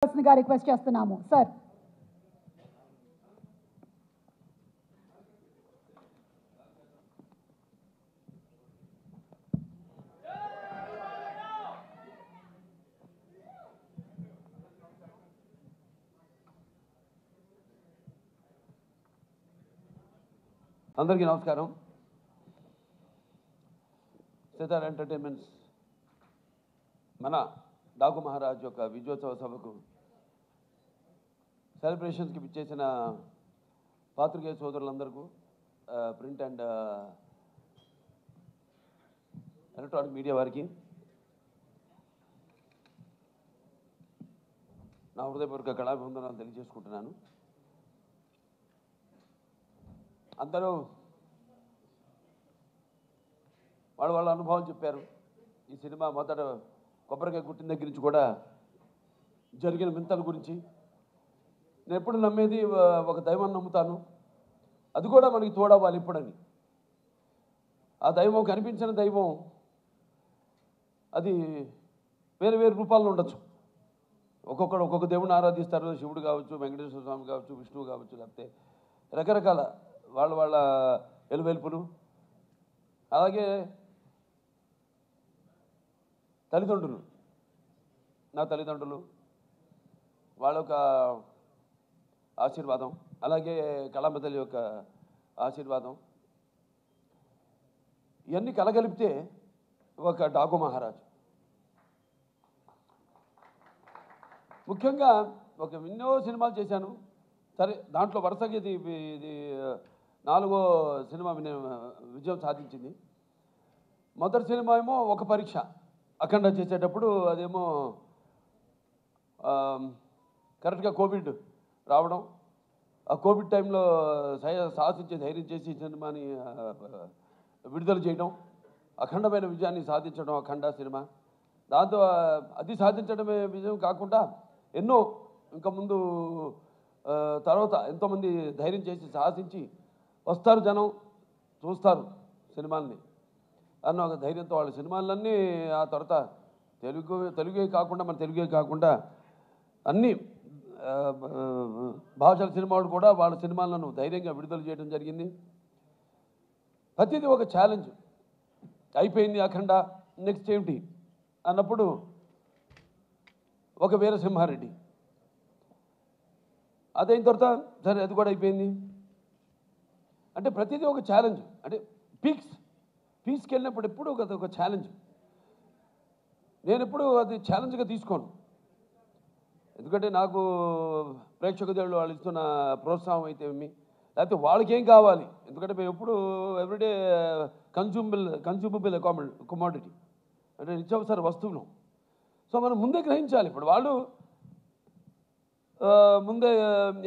Request చేస్తున్నాము sir. అందరికీ నమస్కారం. సితార్ ఎంటర్టైన్మెంట్స్ మన డాకు మహారాజ్ యొక్క విజయోత్సవ సభకు సెలబ్రేషన్స్కి ఇచ్చేసిన పాత్రికేయ సోదరులందరికీ, ప్రింట్ అండ్ ఎలక్ట్రానిక్ మీడియా వారికి నా హృదయపూర్వక కళాభివందనాలు తెలియజేసుకుంటున్నాను. అందరూ వాళ్ళ అనుభవాలు చెప్పారు. ఈ సినిమా మొదట కొబ్బరికాయ కుట్టిన దగ్గర నుంచి కూడా జరిగిన వింతల గురించి. నేను ఎప్పుడు నమ్మేది ఒక దైవాన్ని నమ్ముతాను, అది కూడా మనకి తోడవ్వాలి ఇప్పుడని. ఆ దైవం కనిపించిన దైవం అది వేరే వేరే రూపాల్లో ఉండొచ్చు. ఒక్కొక్కడు ఒక్కొక్క దేవుడిని ఆరాధిస్తారు. శివుడు కావచ్చు, వెంకటేశ్వర స్వామి కావచ్చు, విష్ణువు కావచ్చు, లేకపోతే రకరకాల వాళ్ళ ఎలువెలుపులు. అలాగే తల్లిదండ్రులు, నా తల్లిదండ్రులు వాళ్ళ యొక్క ఆశీర్వాదం, అలాగే కళాంబ తల్లి యొక్క ఆశీర్వాదం, ఇవన్నీ కలగలిపితే ఒక డాకు మహారాజ్. ముఖ్యంగా ఎన్నో సినిమాలు చేశాను. సరే, దాంట్లో వరుసగా ఇది 4వ సినిమా విజయం సాధించింది. మొదటి సినిమా ఏమో ఒక పరీక్ష అఖండ చేసేటప్పుడు, అదేమో కరెక్ట్గా కోవిడ్ రావడం. ఆ కోవిడ్ టైంలో సాహసించే ధైర్యం చేసి సినిమాని విడుదల చేయడం, అఖండమైన విజయాన్ని సాధించడం అఖండ సినిమా. దాంతో అది సాధించడమే విజయం కాకుండా ఎన్నో ఇంకా ముందు తర్వాత ఎంతోమంది ధైర్యం చేసి సాహసించి వస్తారు, జనం చూస్తారు అన్న ఒక ధైర్యంతో వాళ్ళ సినిమాలన్నీ ఆ తర్వాత తెలుగే కాకుండా అన్ని భాషల సినిమాలు కూడా వాళ్ళ సినిమాలను ధైర్యంగా విడుదల చేయడం జరిగింది. ప్రతిదీ ఒక ఛాలెంజ్. అయిపోయింది అఖండ, నెక్స్ట్ ఏమిటి అన్నప్పుడు ఒక వీరసింహారెడ్డి, అదైన తర్వాత సరే అది కూడా అయిపోయింది. అంటే ప్రతిదీ ఒక ఛాలెంజ్. అంటే పీక్స్కి వెళ్ళినప్పుడు ఎప్పుడు ఒక ఛాలెంజ్. నేను ఎప్పుడు అది ఛాలెంజ్గా తీసుకోను. ఎందుకంటే నాకు ప్రేక్షక దేవుళ్ళు వాళ్ళు ఇస్తున్న ప్రోత్సాహం అయితే లేకపోతే వాళ్ళకేం కావాలి. ఎందుకంటే మేము ఎప్పుడు ఎవ్రీడే కన్జ్యూమబుల్ కమోడిటీ, అంటే నిత్యావసర వస్తువులు. సో మనం ముందే గ్రహించాలి. ఇప్పుడు వాళ్ళు ముందే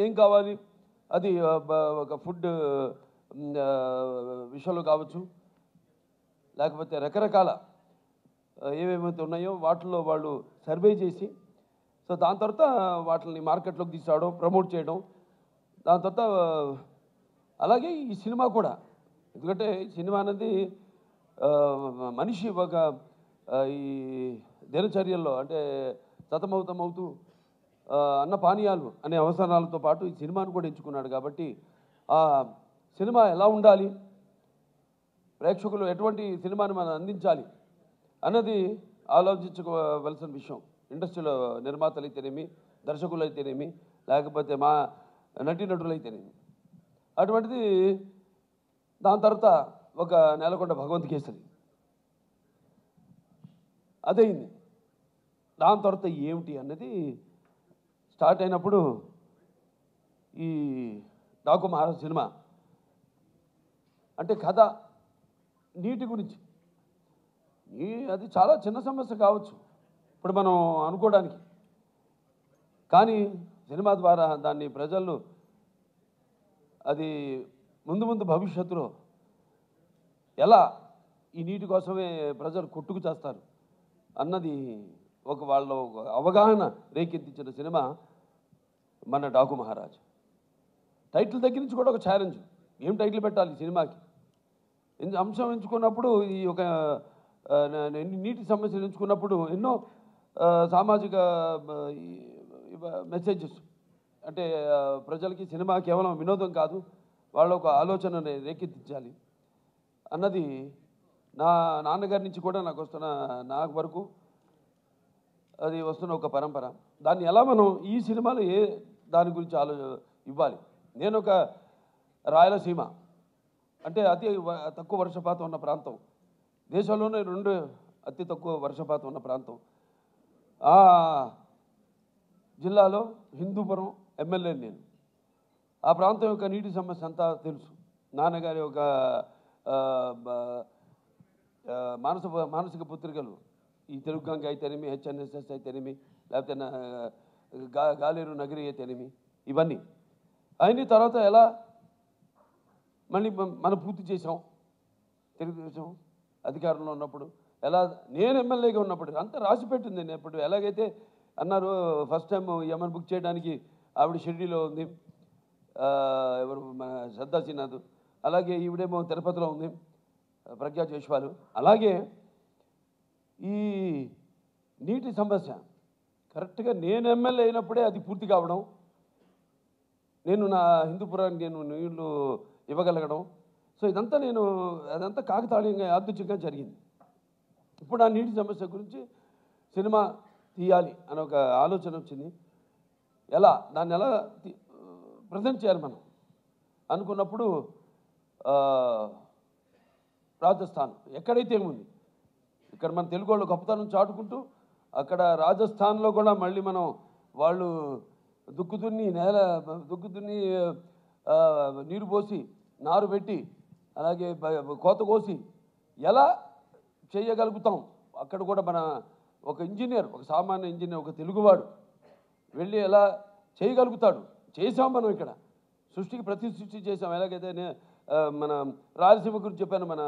ఏం కావాలి, అది ఒక ఫుడ్ విషయంలో కావచ్చు, లేకపోతే రకరకాల ఏమేమైతే ఉన్నాయో వాటిల్లో వాళ్ళు సర్వే చేసి, సో దాని తర్వాత వాటిని మార్కెట్లోకి తీసుకురావడం, ప్రమోట్ చేయడం. దాని తర్వాత అలాగే ఈ సినిమా కూడా, ఎందుకంటే ఈ సినిమా అనేది మనిషి ఒక ఈ దినచర్యల్లో అంటే సతమవుతూ అన్న పానీయాలు అనే అవసరాలతో పాటు ఈ సినిమాను కూడా ఎంచుకున్నాడు. కాబట్టి ఆ సినిమా ఎలా ఉండాలి, ప్రేక్షకులు ఎటువంటి సినిమాని మనం అందించాలి అన్నది ఆలోచించుకోవలసిన విషయం. ఇండస్ట్రీలో నిర్మాతలు అయితేనేమి, దర్శకులు అయితేనేమి, లేకపోతే మా నటీనటులు అయితేనేమి. అటువంటిది దాని తర్వాత ఒక నేలకొండ భగవంత్ కేసరి అదైంది. దాని తర్వాత ఏమిటి అన్నది స్టార్ట్ అయినప్పుడు ఈ డాకు మహారాజ్ సినిమా అంటే కథ నీటి గురించి. అది చాలా చిన్న సమస్య కావచ్చు ఇప్పుడు మనం అనుకోవడానికి, కానీ సినిమా ద్వారా దాన్ని ప్రజలు అది ముందు భవిష్యత్తులో ఎలా ఈ నీటి కోసమే ప్రజలు కొట్టుకు చేస్తారు అన్నది వాళ్ళ అవగాహన రేకెత్తించిన సినిమా మన డాకు మహారాజ్. టైటిల్ దగ్గర నుంచి కూడా ఒక ఛాలెంజ్. ఏం టైటిల్ పెట్టాలి ఈ సినిమాకి అంశం ఎంచుకున్నప్పుడు, ఈ ఒక నీటి సమస్యలు ఎంచుకున్నప్పుడు ఎన్నో సామాజిక మెసేజెస్ అంటే ప్రజలకి సినిమా కేవలం వినోదం కాదు, వాళ్ళ ఒక ఆలోచనని రేకెత్తించాలి అన్నది నా నాన్నగారి నుంచి కూడా నాకు వరకు అది వస్తున్న ఒక పరంపర. దాన్ని ఎలా మనం ఈ సినిమాలో దాని గురించి ఇవ్వాలి. నేను ఒక రాయలసీమ అంటే తక్కువ వర్షపాతం ఉన్న ప్రాంతం, దేశంలోనే 2 అతి తక్కువ వర్షపాతం ఉన్న ప్రాంతం. ఆ జిల్లాలో హిందూపురం ఎమ్మెల్యే నేను. ఆ ప్రాంతం యొక్క నీటి సమస్య అంతా తెలుసు. నాన్నగారి ఒక మానసిక పుత్రికలు ఈ తెలుగు గంగ అయితేనేమి, హెచ్ఎన్ఎస్ఎస్ అయితేనేమి, లేకపోతే గాలేరు నగరి అయితేనేమి, ఇవన్నీ అయిన తర్వాత ఎలా మళ్ళీ మనం పూర్తి చేసాం. తెలుగుదేశం అధికారంలో ఉన్నప్పుడు ఎలా, నేను ఎమ్మెల్యేగా ఉన్నప్పుడు అంతా రాసి పెట్టింది. నేను ఇప్పుడు ఎలాగైతే అన్నారు ఫస్ట్ టైం యమన్ బుక్ చేయడానికి ఆవిడ షిరిడీలో ఉంది, ఎవరు మన శ్రద్ధా శ్రీనాథ్, అలాగే ఈవిడేమో తిరుపతిలో ఉంది ప్రజ్ఞా జైస్వాల్. అలాగే ఈ నీటి సమస్య కరెక్ట్గా నేను ఎమ్మెల్యే అయినప్పుడే అది పూర్తి కావడం, నేను నా హిందూపురానికి నేను నీళ్లు ఇవ్వగలగడం. సో ఇదంతా అదంతా కాకతాళీయంగా యాదృచ్ఛికంగా జరిగింది. ఇప్పుడు ఆ నీటి సమస్య గురించి సినిమా తీయాలి అనే ఒక ఆలోచన వచ్చింది. దాన్ని ఎలా ప్రజెంట్ చేయాలి మనం అనుకున్నప్పుడు రాజస్థాన్ ఎక్కడైతే ఏముంది, ఇక్కడ మన తెలుగు వాళ్ళు గొప్పతనం చాటుకుంటూ అక్కడ రాజస్థాన్లో కూడా మళ్ళీ మనం వాళ్ళు దుక్కు దున్ని నీరు పోసి నారు పెట్టి అలాగే కోత కోసి ఎలా చేయగలుగుతాం, అక్కడ కూడా మన ఒక ఇంజనీర్, ఒక సామాన్య ఇంజనీర్, ఒక తెలుగువాడు వెళ్ళి ఎలా చేయగలుగుతాడు. చేసాం మనం ఇక్కడ సృష్టికి ప్రతి సృష్టి చేసాం. ఎలాగైతే మన రాయలసీమ గురించి చెప్పాను, మన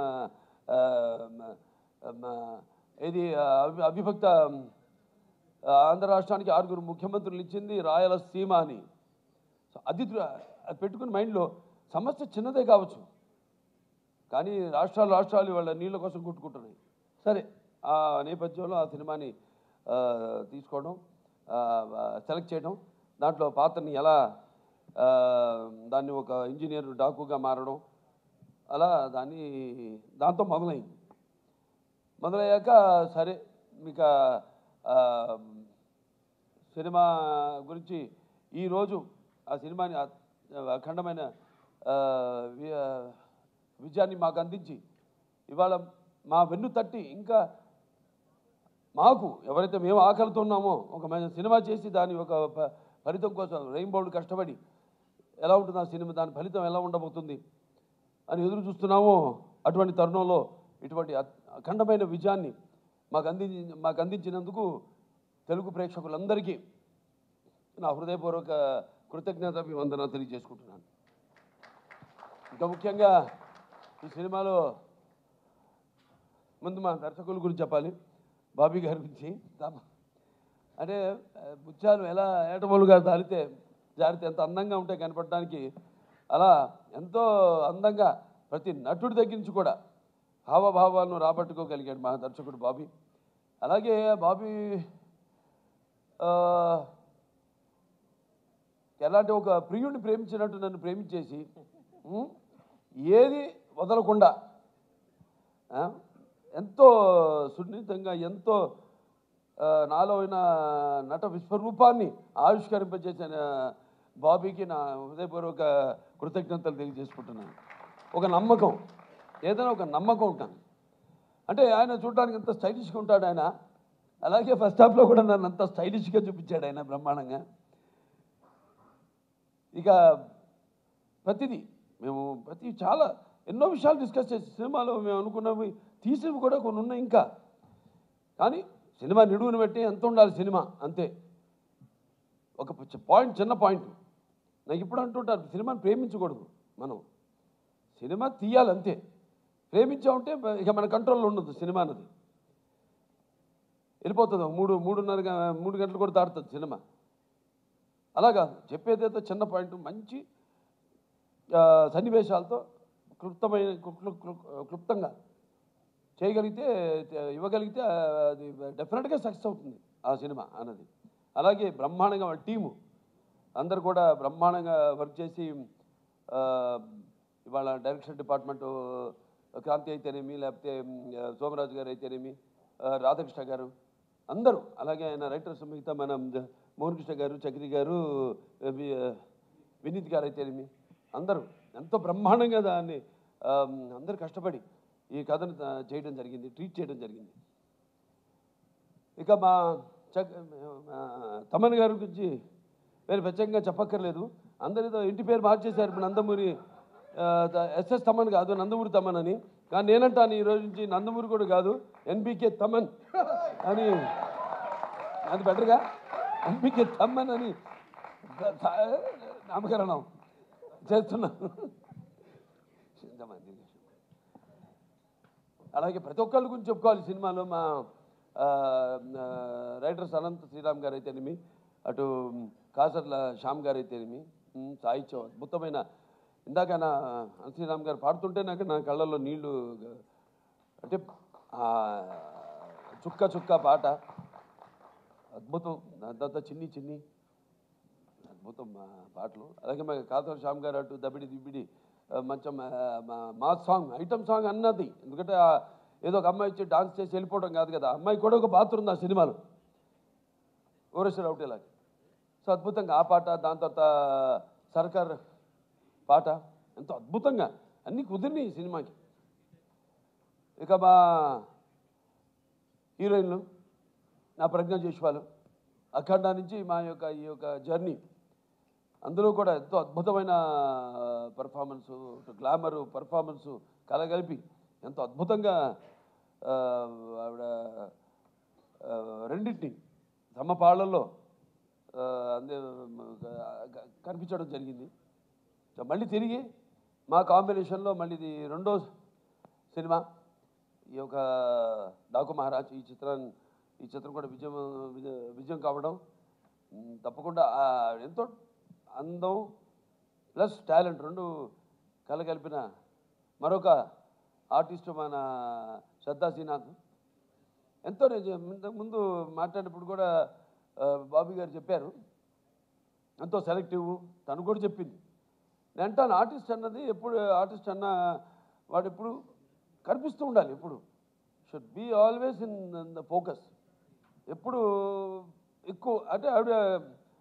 ఇది అవిభక్త ఆంధ్ర రాష్ట్రానికి 6 ముఖ్యమంత్రులు ఇచ్చింది రాయలసీమ అని. సో అది పెట్టుకుని మైండ్లో సమస్య చిన్నదే కావచ్చు, కానీ రాష్ట్రాలు వాళ్ళ నీళ్ళ కోసం కొట్టుకుంటున్నాయి. సరే, ఆ నేపథ్యంలో ఆ సినిమాని తీసుకోవడం, సెలెక్ట్ చేయడం, దాంట్లో పాత్రని ఎలా దాన్ని ఒక ఇంజనీర్ డాకుగా మారడం, అలా దాంతో మొదలయ్యాక సరే మీకు సినిమా గురించి ఈరోజు ఆ సినిమాని అఖండమైన విజయాన్ని మాకు అందించి ఇవాళ మా వెన్ను తట్టి ఇంకా మాకు ఎవరైతే మేము ఆకలితో ఉన్నామో ఒక సినిమా చేసి దాని ఒక ఫలితం కోసం రెయిన్బోర్డ్ కష్టపడి ఎలా ఉంటుంది ఆ సినిమా, దాని ఫలితం ఎలా ఉండబోతుంది అని ఎదురు చూస్తున్నామో, అటువంటి తరుణంలో ఇటువంటి అఖండమైన విజయాన్ని మాకు అందించినందుకు తెలుగు ప్రేక్షకులందరికీ నా హృదయపూర్వక కృతజ్ఞతాభివందన తెలియజేసుకుంటున్నాను. ఇంకా ముఖ్యంగా ఈ సినిమాలో ముందు మా దర్శకుల గురించి చెప్పాలి, బాబీ గారి గురించి. అంటే ముత్యాలు ఎలా ఏటమూలుగా జారితే ఎంత అందంగా ఉంటాయి కనపడడానికి, అలా ఎంతో అందంగా ప్రతి నటుడి దగ్గర నుంచి కూడా హావభావాలను రాబట్టుకోగలిగాడు మా దర్శకుడు బాబీ. అలాగే బాబీ ఎలాంటి ఒక ప్రియుడిని ప్రేమించినట్టు నన్ను ప్రేమించేసి ఏది వదలకుండా ఎంతో సున్నితంగా ఎంతో నాలో అయిన నట విశ్వరూపాన్ని ఆవిష్కరింపజేసిన బాబీకి నా హృదయపూర్వక కృతజ్ఞతలు తెలియజేసుకుంటున్నాను. ఒక నమ్మకం, ఏదైనా ఒక నమ్మకం ఉంటాను. అంటే ఆయన చూడడానికి ఎంత స్టైలిష్గా ఉంటాడు ఆయన, అలాగే ఫస్ట్ హాఫ్లో కూడా నన్ను అంత స్టైలిష్గా చూపించాడు ఆయన బ్రహ్మాండంగా. ఇక మేము చాలా ఎన్నో విషయాలు డిస్కస్ చేసి సినిమాలో మేము అనుకున్నవి తీసినవి కూడా కొన్ని ఉన్నాయి ఇంకా. కానీ సినిమా నిడువును పెట్టి ఎంత ఉండాలి సినిమా అంతే. ఒక చిన్న పాయింట్ నాకు ఇప్పుడు అంటుంటారు, సినిమాని ప్రేమించకూడదు, మనం సినిమా తీయాలి అంతే. ప్రేమించామంటే ఇక మన కంట్రోల్లో ఉండదు సినిమా అన్నది, వెళ్ళిపోతుంది. 3 గంటలు కూడా దాటుతుంది సినిమా. అలా కాదు, చెప్పేదైతే చిన్న పాయింట్ మంచి సన్నివేశాలతో క్లుప్తంగా ఇవ్వగలిగితే అది డెఫినెట్గా సక్సెస్ అవుతుంది ఆ సినిమా అన్నది. అలాగే బ్రహ్మాండంగా వాళ్ళ టీము అందరు కూడా బ్రహ్మాండంగా వర్క్ చేసి ఇవాళ డైరెక్షన్ డిపార్ట్మెంటు క్రాంతి అయితేనేమి, లేకపోతే సోమరాజు గారు అయితేనేమి, రాధాకృష్ణ గారు అందరూ, అలాగే ఆయన రైటర్స్ మిగతా మన మోహన్ కృష్ణ గారు, చక్రి గారు, వినీత్ గారు అయితేనేమి అందరూ ఎంతో బ్రహ్మాండంగా దాన్ని అందరూ కష్టపడి ఈ కథను చేయడం జరిగింది, ట్రీట్ చేయడం జరిగింది. ఇక మా తమన్ గారి గురించి పేరు ప్రత్యేకంగా చెప్పక్కర్లేదు. అందరితో ఇంటి పేరు మార్చేశారు. ఇప్పుడు నందమూరి ఎస్ఎస్ తమన్ కాదు, నందమూరి తమన్ అని. కానీ నేనంటాను ఈ రోజు నుంచి నందమూరి కూడా కాదు, ఎన్బికే తమన్ అని. అది బెటర్గా ఎన్బికే తమన్ అని నామకరణం చేస్తున్నాను. అలాగే ప్రతి ఒక్కళ్ళ గురించి చెప్పుకోవాలి సినిమాలో. మా రైటర్స్ అనంత శ్రీరామ్ గారు అయితేనేమి, అటు కాసర్ల శ్యామ్ గారు అయితేనేమి, సాహిత్యం అద్భుతమైన. ఇందాక అనంత శ్రీరామ్ గారు పాడుతుంటే నా కళ్ళల్లో నీళ్లు, అంటే చుక్క చుక్క పాట అద్భుతం. అంతా చిన్ని చిన్ని అద్భుతం పాటలు. అలాగే మా కాసర్ల శ్యామ్ గారు అటు దబిడి దిబిడి మంచం మాస్ సాంగ్, ఐటమ్ సాంగ్ అన్నది. ఎందుకంటే ఏదో ఒక అమ్మాయి వచ్చి డాన్స్ చేసి వెళ్ళిపోవడం కాదు కదా, అమ్మాయి కూడా ఒక పాత్ర ఉంది ఆ సినిమాలో, ఓరేశ్వర అవుటేలాగా. సో అద్భుతంగా ఆ పాట, దాని తర్వాత సర్కార్ పాట ఎంతో అద్భుతంగా అన్నీ కుదిరినాయి ఈ సినిమాకి. ఇక మా హీరోయిన్లు నా ప్రజ్ఞ జైస్వాల్, అఖండ నుంచి మా యొక్క ఈ యొక్క జర్నీ, అందులో కూడా ఎంతో అద్భుతమైన పర్ఫార్మెన్సు, గ్లామరు పర్ఫార్మెన్సు కలగలిపి ఎంతో అద్భుతంగా ఆవిడ రెండింటిని సమపాళ్లలో కనిపించడం జరిగింది. మళ్ళీ తిరిగి మా కాంబినేషన్లో మళ్ళీ ఇది రెండో సినిమా ఈ యొక్క డాకు మహారాజ్. ఈ చిత్రం కూడా విజయం కావడం తప్పకుండా ఎంతో అందం ప్లస్ టాలెంట్ రెండు కలగలిపిన మరొక ఆర్టిస్టు మన శ్రద్ధా శ్రీనాథ్. ఎంతో ముందు మాట్లాడినప్పుడు కూడా బాబీ గారు చెప్పారు, ఎంతో సెలెక్టివ్. తను కూడా చెప్పింది. నేను అంటాను, ఆర్టిస్ట్ అన్నది ఎప్పుడు, ఆర్టిస్ట్ అన్న వాడు ఎప్పుడు కనిపిస్తూ ఉండాలి. ఎప్పుడు should be always in the focus. ఎప్పుడు ఎక్కువ అంటే ఆవిడ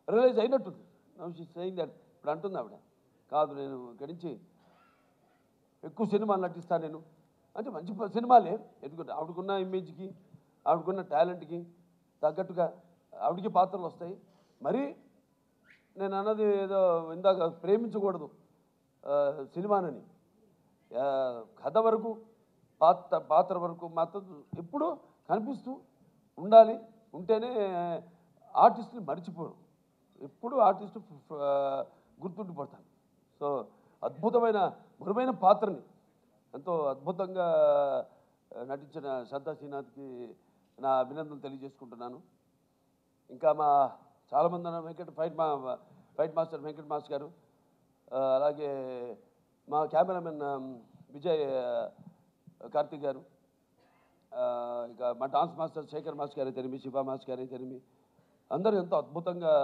రియలైజ్ అయినట్టుంది. Now she saying that. ఇప్పుడు అంటుంది ఆవిడ, కాదు నేను ఇక్కడి నుంచి ఎక్కువ సినిమాలు నటిస్తాను నేను అంటే. మంచి సినిమాలే, ఎందుకంటే ఆవిడకున్న ఇమేజ్కి, ఆవిడకున్న టాలెంట్కి తగ్గట్టుగా ఆవిడకి పాత్రలు వస్తాయి. మరి నేను అన్నది ఏదో ఇందాక ప్రేమించకూడదు సినిమానని, కథ వరకు పాత్ర వరకు మాత్రం ఎప్పుడు కనిపిస్తూ ఉండాలి. ఉంటేనే ఆర్టిస్ట్ని మర్చిపోరు, ఎప్పుడు ఆర్టిస్టు గుర్తుండిపోతాను. సో అద్భుతమైన మృదువైన పాత్రని ఎంతో అద్భుతంగా నటించిన శ్రద్ధా శ్రీనాథ్కి నా అభినందనలు తెలియజేసుకుంటున్నాను. ఇంకా మా చాలామంది ఫైట్ మాస్టర్ వెంకట్ మాస్టర్ గారు, అలాగే మా కెమెరామెన్ విజయ్ కార్తిక్ గారు, ఇక మా డాన్స్ మాస్టర్ శేఖర్ మాస్టర్ గారు అయితేనేమి, శివ మాస్టర్ గారు అయితేనేమి, అందరూ ఎంతో అద్భుతంగా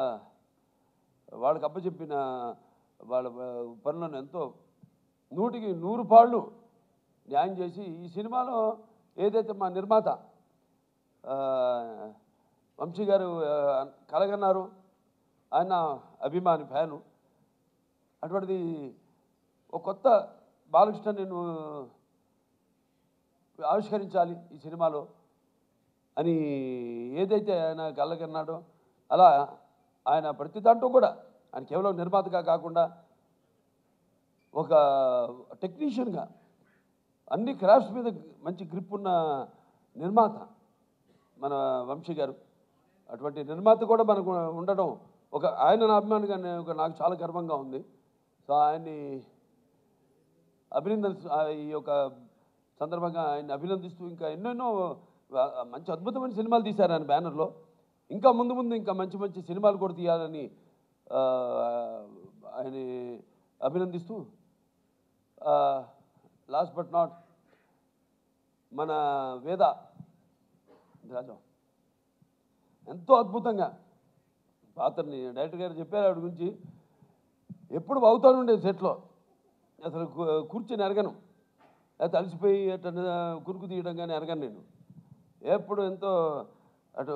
వాళ్ళకి అప్పచెప్పిన వాళ్ళ పనులను ఎంతో 100కి 100 పాళ్ళు న్యాయం చేసి ఈ సినిమాలో ఏదైతే మా నిర్మాత వంశీ గారు కలగన్నారు, ఆయన అభిమాని ఫ్యాను, అటువంటిది ఒక కొత్త బాలకృష్ణ నేను ఆవిష్కరించాలి ఈ సినిమాలో అని ఏదైతే ఆయన కలగన్నాడో, అలా ఆయన ప్రతి దాంట్లో కూడా ఆయన కేవలం నిర్మాతగా కాకుండా ఒక టెక్నీషియన్గా అన్ని క్రాఫ్ట్స్ మీద మంచి గ్రిప్ ఉన్న నిర్మాత మన వంశీ గారు. అటువంటి నిర్మాత కూడా మనకు ఉండడం ఒక ఆయన నా అభిమానిగా నాకు చాలా గర్వంగా ఉంది. సో ఆయన్ని ఈ యొక్క సందర్భంగా ఆయన్ని అభినందిస్తూ ఇంకా ఎన్నెన్నో మంచి అద్భుతమైన సినిమాలు తీశారు ఆయన బ్యానర్లో. ఇంకా ముందు ఇంకా మంచి సినిమాలు కూడా తీయాలని ఆయన అభినందిస్తూ, లాస్ట్ బట్ నాట్ మన వేద రాజా ఎంతో అద్భుతంగా పాత్రని డైరెక్టర్ గారు చెప్పారు ఆవిడ గురించి. ఎప్పుడు అవుతానుండేది సెట్లో, అసలు కూర్చొని ఎరగను, లేకపోతే అలసిపోయి అట్లా కురుకు తీయడం కానీ ఎరగను నేను. ఎప్పుడు ఎంతో అటు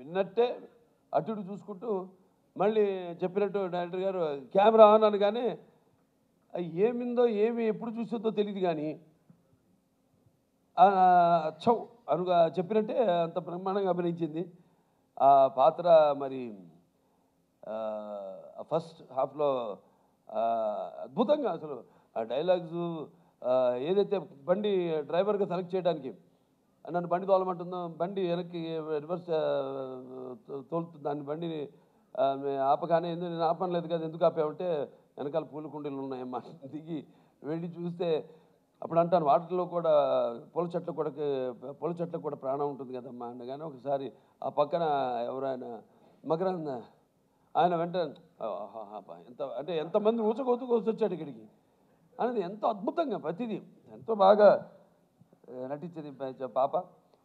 విన్నట్టే అటు ఇటు చూసుకుంటూ మళ్ళీ చెప్పినట్టు డైరెక్టర్ గారు కెమెరా ఆన్ అనగానే ఏమిందో ఏమి ఎప్పుడు చూసిందో తెలియదు కానీ చౌ అనుగా చెప్పినట్టే అంత బ్రహ్మాండంగా అభినయించింది. ఆ పాత్ర మరి ఫస్ట్ హాఫ్లో అద్భుతంగా అసలు ఆ డైలాగ్స్ ఏదైతే బండి డ్రైవర్గా సెలెక్ట్ చేయడానికి నన్ను బండి తోలమంటుందో, బండి వెనక్కి రివర్స్ తోలుతుంది, దాన్ని బండిని ఆపగానే నేను ఆపనలేదు కదా, ఎందుకు ఆపామంటే వెనకాల పూల కుండీలు ఉన్నాయమ్మా, దిగి వెళ్ళి చూస్తే అప్పుడు అంటాను వాటిలో కూడా పూల చెట్లకు కూడా ప్రాణం ఉంటుంది కదమ్మా అనగానే ఒకసారి ఆ పక్కన ఎవరైనా మకరంద ఆయన వెంటనే ఎంత అంటే ఎంతమంది వచ్చాడు ఇక్కడికి అనేది ఎంతో అద్భుతంగా ప్రతిదీ ఎంతో బాగా నటించింది పాప.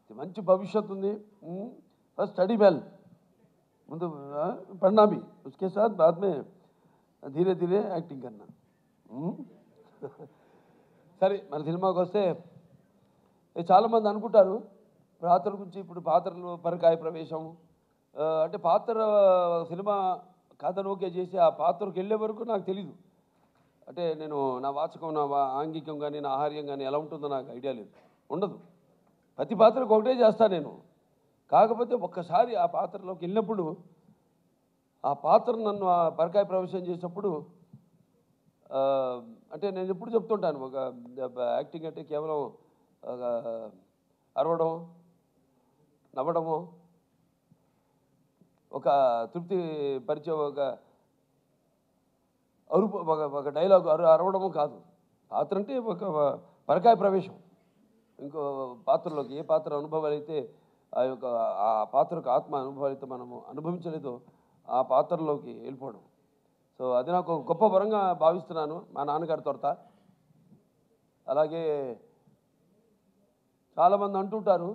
మంచి భవిష్యత్తు ఉంది. ఫస్ట్ స్టడీ వెల్, ముందు पढ़ना भी, उसके साथ बाद में धीरे धीरे యాక్టింగ్ करना. సరే మన సినిమాకి వస్తే చాలామంది అనుకుంటారు పాత్రల గురించి. ఇప్పుడు పాత్రలు పరకాయ ప్రవేశం అంటే పాత్ర సినిమా కథను ఓకే చేసి ఆ పాత్రకు వెళ్ళే వరకు నాకు తెలీదు. అంటే నేను నా వాచకం, నా ఆంగికం కానీ, నా ఆహార్యం కానీ ఎలా ఉంటుందో నాకు ఐడియా లేదు, ఉండదు. ప్రతి పాత్రకు ఒకటే చేస్తాను నేను. కాకపోతే ఒక్కసారి ఆ పాత్రలోకి వెళ్ళినప్పుడు ఆ పాత్ర నన్ను ఆ పరకాయ ప్రవేశం చేసినప్పుడు అంటే నేను ఎప్పుడు చెప్తుంటాను, ఒక యాక్టింగ్ అంటే కేవలం అరవడం, నవ్వడము, ఒక తృప్తి పరిచే ఒక అరుపు, ఒక డైలాగ్ అరవడము కాదు. పాత్ర అంటే ఒక పరకాయ ప్రవేశం. ఇంకో పాత్రలోకి ఏ పాత్ర అనుభవాలు అయితే ఆ పాత్రకు ఆత్మ అనుభవాలు అయితే మనము అనుభవించలేదో ఆ పాత్రలోకి వెళ్ళిపోవడం. సో అది నాకు గొప్ప వరంగా భావిస్తున్నాను మా నాన్నగారి తొరత. అలాగే చాలామంది అంటుంటారు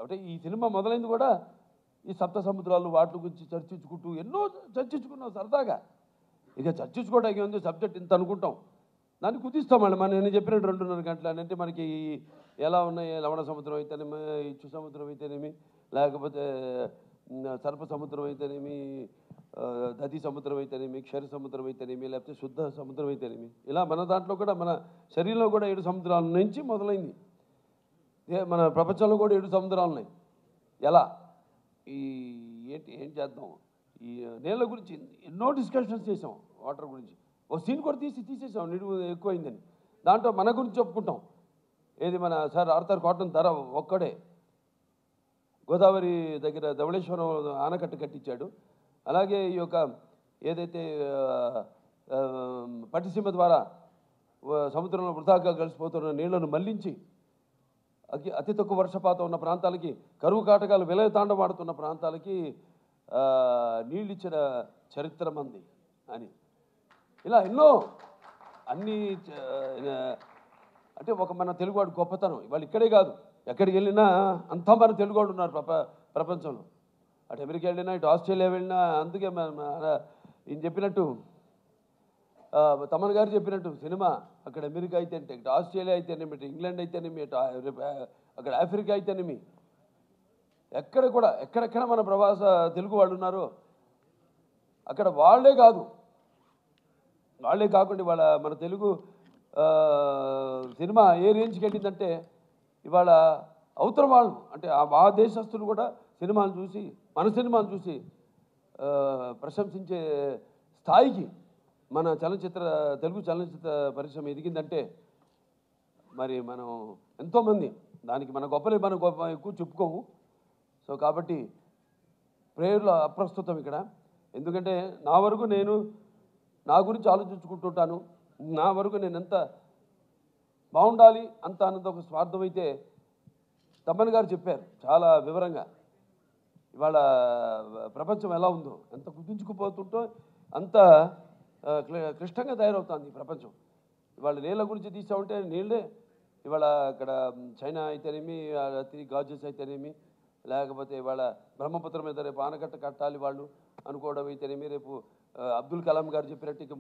అంటే ఈ సినిమా మొదలైంది కూడా ఈ సప్త సముద్రాలు వాటి గురించి చర్చించుకుంటూ ఎన్నో చర్చించుకున్నాం సరదాగా. ఇక చర్చించుకోవడానికి ఉంది, సబ్జెక్ట్ ఇంత అనుకుంటాం, దాన్ని కుదిస్తాం మళ్ళీ. నేను చెప్పినట్టు 2.5 గంటలు అని. అంటే మనకి ఎలా ఉన్నాయి, లవణ సముద్రం అయితేనేమి, ఇచ్చు సముద్రం అయితేనేమి, లేకపోతే సర్ప సముద్రం అయితేనేమి, దతి సముద్రం అయితేనేమి, క్షర సముద్రం అయితేనేమి, లేకపోతే శుద్ధ సముద్రం అయితేనేమి, ఇలా మన దాంట్లో కూడా మన శరీరంలో కూడా 7 సముద్రాల నుంచి మొదలైంది. మన ప్రపంచంలో కూడా 7 సముద్రాలు ఉన్నాయి. ఎలా ఏం చేద్దాం, ఈ నీళ్ళ గురించి ఎన్నో డిస్కషన్స్ చేసాం, వాటర్ గురించి. ఒక సీన్ కూడా తీసేసాం నిడువు ఎక్కువైందని. దాంట్లో మన గురించి చెప్పుకుంటాం. ఏది మన సార్ ఆర్థర్ కాటన్ ధర ఒక్కడే గోదావరి దగ్గర ధవళేశ్వరం ఆనకట్ట కట్టించాడు. అలాగే ఈ యొక్క ఏదైతే పట్టిసీమ ద్వారా సముద్రంలో వృధాగా కలిసిపోతున్న నీళ్లను మళ్లించి అతి తక్కువ వర్షపాతం ఉన్న ప్రాంతాలకి, కరువు కాటకాలు విలయతాండవాడుతున్న ప్రాంతాలకి నీళ్ళిచ్చిన చరిత్ర మంది అని, ఇలా ఎన్నో అన్నీ. అంటే ఒక మన తెలుగువాడు గొప్పతనం ఇవాళ ఇక్కడే కాదు, ఎక్కడికి వెళ్ళినా అంతా మన తెలుగువాడు ఉన్నారు ప్రపంచంలో. అటు అమెరికా వెళ్ళినా, ఇటు ఆస్ట్రేలియా వెళ్ళినా. అందుకే ఈయన చెప్పినట్టు, తమన్ గారు చెప్పినట్టు, సినిమా అక్కడ అమెరికా అయితేనేమి, ఇటు ఆస్ట్రేలియా అయితేనేమి, ఇటు ఇంగ్లాండ్ అయితేనేమి, ఇటు అక్కడ ఆఫ్రికా అయితేనేమి, ఎక్కడెక్కడ మన ప్రవాస తెలుగు వాళ్ళు ఉన్నారో అక్కడ వాళ్ళే కాకుండా ఇవాళ మన తెలుగు సినిమా ఏ రేంజ్కి వెళ్ళిందంటే ఇవాళ అవతల వాళ్ళు అంటే ఆ దేశస్తులు కూడా సినిమాలు చూసి, మన సినిమాలు చూసి ప్రశంసించే స్థాయికి మన తెలుగు చలనచిత్ర పరిశ్రమ ఎదిగిందంటే మరి మనం ఎంతోమంది, దానికి మన గొప్పలే మనం ఎక్కువ చెప్పుకోము. సో కాబట్టి ప్రేయర్లో అప్రస్తుతం ఇక్కడ. ఎందుకంటే నా వరకు నేను నా గురించి ఆలోచించుకుంటుంటాను. నా వరకు నేను ఎంత బాగుండాలి అంత అన్నది ఒక స్వార్థం అయితే తమ్మన్ గారు చెప్పారు చాలా వివరంగా. ఇవాళ ప్రపంచం ఎలా ఉందో, ఎంత కుదించుకుపోతుంటో అంత క్లిష్టంగా తయారవుతుంది ఈ ప్రపంచం. ఇవాళ నీళ్ళ గురించి తీసామంటే నీళ్ళే ఇవాళ అక్కడ చైనా అయితేనేమి, గాజెస్ అయితేనేమి, లేకపోతే ఇవాళ బ్రహ్మపుత్రం మీద రేపు ఆనకట్ట కట్టాలి వాళ్ళు అనుకోవడం అయితేనేమి, రేపు అబ్దుల్ కలాం గారు చెప్పినట్టు ఇక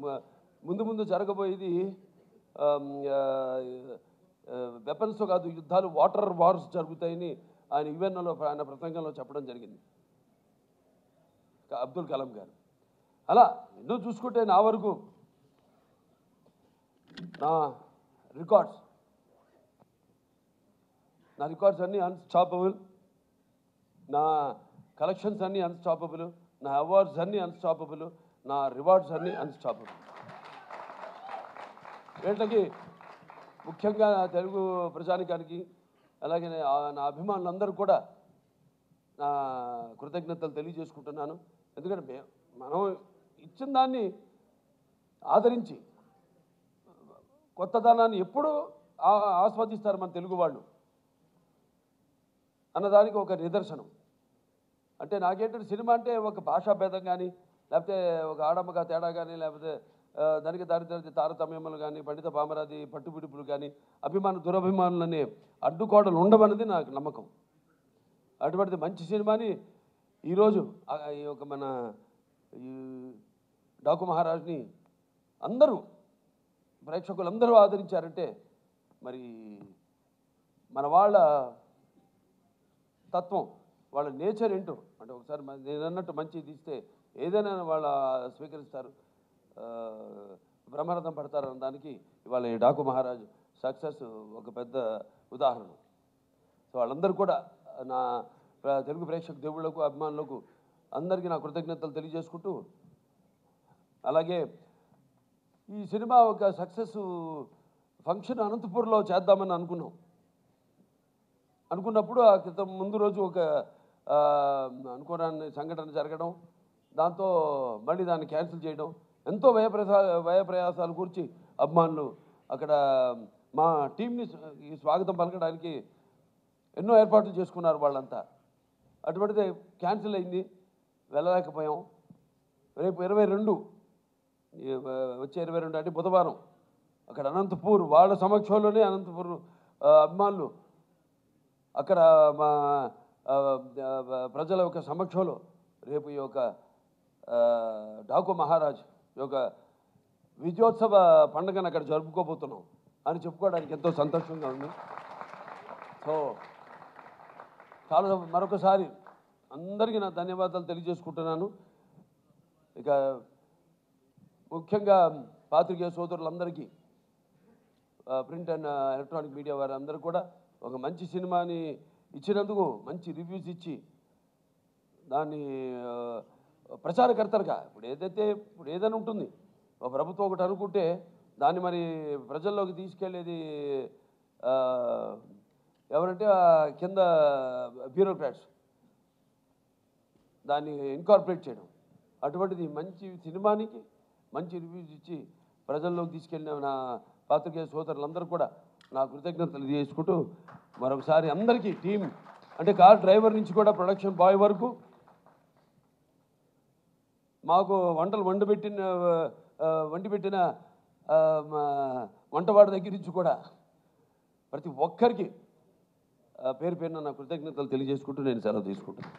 ముందు జరగబోయేది వెపన్స్ కాదు, యుద్ధాలు, వాటర్ వార్స్ జరుగుతాయని ఆయన యుఎన్ఓలో ఆయన ప్రసంగంలో చెప్పడం జరిగింది అబ్దుల్ కలాం గారు. అలా ఎన్నో చూసుకుంటే నా వరకు నా రికార్డ్స్ అన్నీ అన్స్టాపబుల్, నా కలెక్షన్స్ అన్నీ అన్స్టాపబుల్, నా అవార్డ్స్ అన్నీ అన్స్టాపబుల్, నా రివార్డ్స్ అన్నీ అన్స్టాపబుల్. వీళ్ళకి ముఖ్యంగా నా తెలుగు ప్రజానికానికి అలాగే నా అభిమానులందరూ కూడా నా కృతజ్ఞతలు తెలియజేసుకుంటున్నాను. ఎందుకంటే మనం ఇచ్చిన దాన్ని ఆదరించి కొత్తదనాన్ని ఎప్పుడూ ఆస్వాదిస్తారు మన తెలుగు వాళ్ళు అన్నదానికి ఒక నిదర్శనం. అంటే నాకేంటంటే సినిమా అంటే ఒక భాషా భేదం కానీ, లేకపోతే ఒక ఆడమ్మగా తేడా కానీ, లేకపోతే దానికి దారిద్ర తారతమ్యములు కానీ, పండిత పామరాది పట్టుబిడుపులు కానీ, దురభిమానులనే అడ్డుకోవడాలు ఉండవన్నది నాకు నమ్మకం. అటువంటిది మంచి సినిమాని ఈరోజు ఈ ఒక మన ఈ డాకు మహారాజ్ని అందరూ ప్రేక్షకులందరూ ఆదరించారంటే మరి మన వాళ్ళ తత్వం, వాళ్ళ నేచర్ ఏంటో అంటే ఒకసారి నేను అన్నట్టు మంచి తీస్తే ఏదైనా వాళ్ళు స్వీకరిస్తారు, బ్రహ్మరథం పడతారు అన్న దానికి ఇవాళ ఈ డాకు మహారాజ్ సక్సెస్ ఒక పెద్ద ఉదాహరణ. సో వాళ్ళందరూ కూడా నా తెలుగు ప్రేక్షక దేవుళ్లకు అభిమానులకు అందరికీ నా కృతజ్ఞతలు తెలియజేసుకుంటూ, అలాగే ఈ సినిమా ఒక సక్సెస్ ఫంక్షన్ అనంతపూర్లో చేద్దామని అనుకున్నప్పుడు ఆ క్రితం ముందు రోజు ఒక అనుకోని సంఘటన జరగడం, దాంతో మళ్ళీ దాన్ని క్యాన్సిల్ చేయడం, ఎంతో వ్యయప్రయాసాలు కూర్చి అభిమానులు అక్కడ మా టీంని స్వాగతం పలకడానికి ఎన్నో ఏర్పాట్లు చేసుకున్నారు వాళ్ళంతా. అటువంటిది క్యాన్సిల్ అయింది, వెళ్ళలేకపోయాం. రేపు 22 వచ్చే 22 అంటే బుధవారం అక్కడ అనంతపూర్ వాళ్ళ సమక్షంలోనే అనంతపూర్ అభిమానులు అక్కడ మా ప్రజల యొక్క సమక్షంలో రేపు ఈ యొక్క డాకు మహారాజ్ యొక్క విజయోత్సవ పండుగను అక్కడ జరుపుకోబోతున్నాం అని చెప్పుకోవడానికి ఎంతో సంతోషంగా ఉంది. సో చాలా మరొకసారి అందరికీ నా ధన్యవాదాలు తెలియజేసుకుంటున్నాను. ఇక ముఖ్యంగా పాత్రికేయ సోదరులందరికీ, ప్రింట్ అండ్ ఎలక్ట్రానిక్ మీడియా వారందరూ కూడా ఒక మంచి సినిమాని ఇచ్చినందుకు మంచి రివ్యూస్ ఇచ్చి దాన్ని ప్రచారకర్తలుగా ఇప్పుడు ఏదైనా ఉంటుంది, ఒక ప్రభుత్వం ఒకటి అనుకుంటే దాన్ని మరి ప్రజల్లోకి తీసుకెళ్లేది ఎవరంటే కింద బ్యూరోక్రాట్స్, దాన్ని ఇన్కార్పొరేట్ చేయడం. అటువంటిది మంచి సినిమానికి మంచి రివ్యూస్ ఇచ్చి ప్రజల్లోకి తీసుకెళ్ళిన నా పాత్రికేయ సోదరులందరూ కూడా నా కృతజ్ఞతలు చేసుకుంటూ మరొకసారి అందరికీ టీం అంటే కార్ డ్రైవర్ నుంచి కూడా ప్రొడక్షన్ బాయ్ వరకు మాకు వంటలు వండి పెట్టిన వంటవాడి దగ్గర నుంచి కూడా ప్రతి ఒక్కరికి పేరు పేరున నా కృతజ్ఞతలు తెలియజేసుకుంటూ నేను సెలవు తీసుకుంటాను.